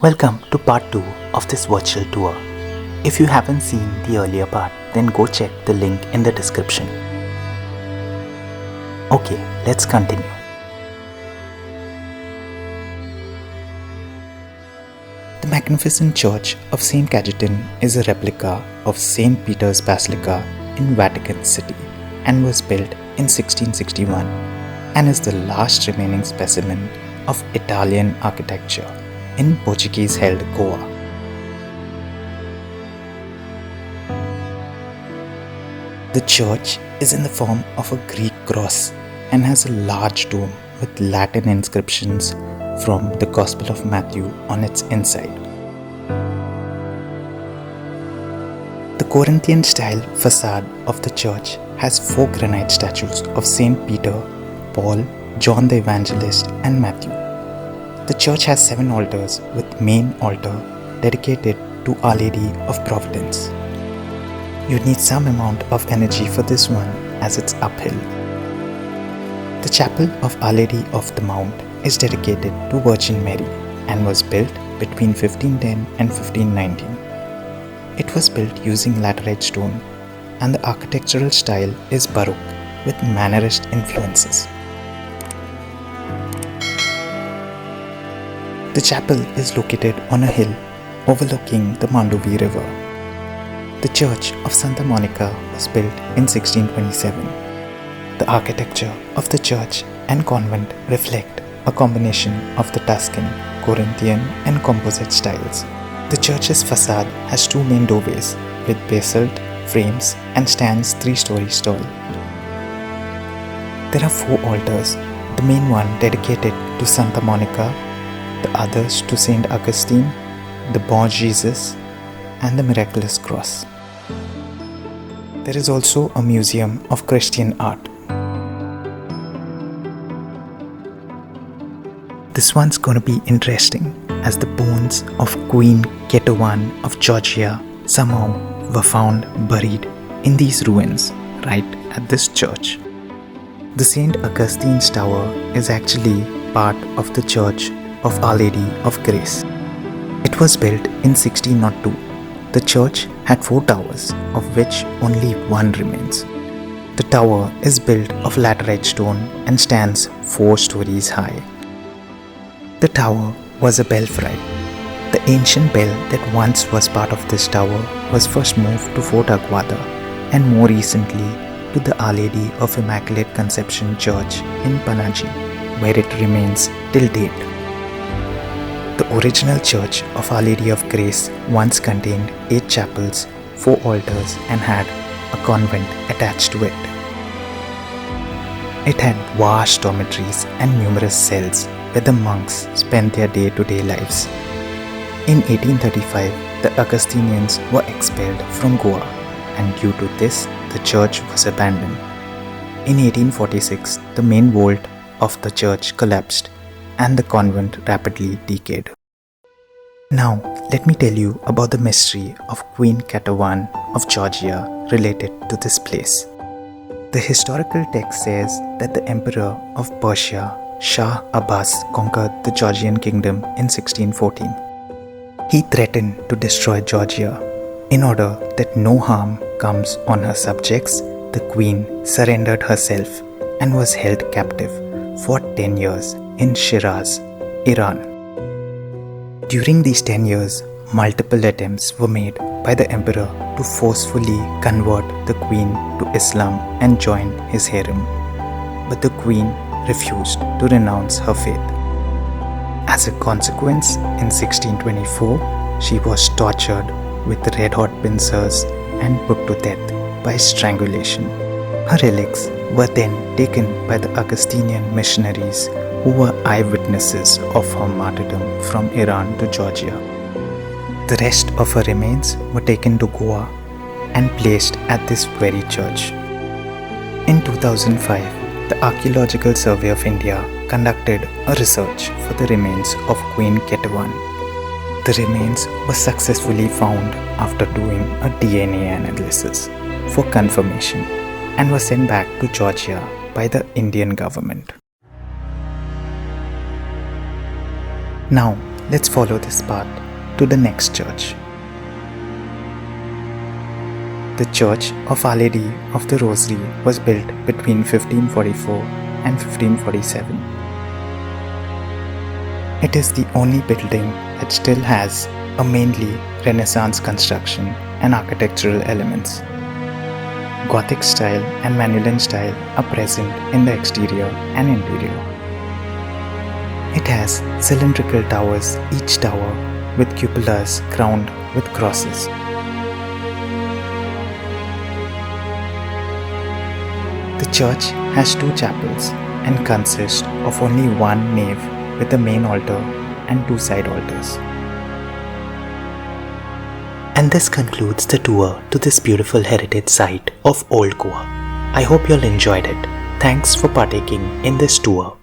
Welcome to part 2 of this virtual tour. If you haven't seen the earlier part, then go check the link in the description. Okay, let's continue. The magnificent church of St. Cajetan is a replica of St. Peter's Basilica in Vatican City and was built in 1661 and is the last remaining specimen of Italian architecture in Portuguese-held Goa. The church is in the form of a Greek cross and has a large dome with Latin inscriptions from the Gospel of Matthew on its inside. The Corinthian style facade of the church has 4 granite statues of Saint Peter, Paul, John the Evangelist and Matthew. The church has 7 altars with main altar dedicated to Our Lady of Providence. You need some amount of energy for this one as it's uphill. The chapel of Our Lady of the Mount is dedicated to Virgin Mary and was built between 1510 and 1519. It was built using laterite stone and the architectural style is Baroque with Mannerist influences. The chapel is located on a hill overlooking the Mandovi River. The Church of Santa Monica was built in 1627. The architecture of the church and convent reflect a combination of the Tuscan, Corinthian and composite styles. The church's facade has 2 main doorways with basalt frames and stands 3 stories tall. There are 4 altars, the main one dedicated to Santa Monica, the others to Saint Augustine, the Born Jesus, and the Miraculous Cross. There is also a museum of Christian art. This one's gonna be interesting as the bones of Queen Ketevan of Georgia somehow were found buried in these ruins right at this church. The Saint Augustine's Tower is actually part of the Church of Our Lady of Grace. It was built in 1602. The church had 4 towers, of which only one remains. The tower is built of laterite stone and stands 4 stories high. The tower was a belfry. The ancient bell that once was part of this tower was first moved to Fort Aguada and more recently to the Our Lady of Immaculate Conception Church in Panaji, where it remains till date. The original church of Our Lady of Grace once contained 8 chapels, 4 altars and had a convent attached to it. It had vast dormitories and numerous cells where the monks spent their day-to-day lives. In 1835, the Augustinians were expelled from Goa and due to this, the church was abandoned. In 1846, the main vault of the church collapsed and the convent rapidly decayed. Now, let me tell you about the mystery of Queen Ketevan of Georgia related to this place. The historical text says that the emperor of Persia, Shah Abbas, conquered the Georgian kingdom in 1614. He threatened to destroy Georgia. In order that no harm comes on her subjects, the queen surrendered herself and was held captive for 10 years in Shiraz, Iran. During these 10 years, multiple attempts were made by the emperor to forcefully convert the queen to Islam and join his harem, but the queen refused to renounce her faith. As a consequence, in 1624, she was tortured with red-hot pincers and put to death by strangulation. Her relics were then taken by the Augustinian missionaries who were eyewitnesses of her martyrdom from Iran to Georgia. The rest of her remains were taken to Goa and placed at this very church. In 2005, the Archaeological Survey of India conducted a research for the remains of Queen Ketevan. The remains were successfully found after doing a DNA analysis for confirmation and were sent back to Georgia by the Indian government. Now, Let's follow this path to the next church. The Church of Our Lady of the Rosary was built between 1544 and 1547. It is the only building that still has a mainly Renaissance construction and architectural elements. Gothic style and Manuelan style are present in the exterior and interior. It has cylindrical towers, each tower with cupolas crowned with crosses. The church has two chapels and consists of only one nave with a main altar and two side altars. And this concludes the tour to this beautiful heritage site of Old Goa. I hope you all enjoyed it. Thanks for partaking in this tour.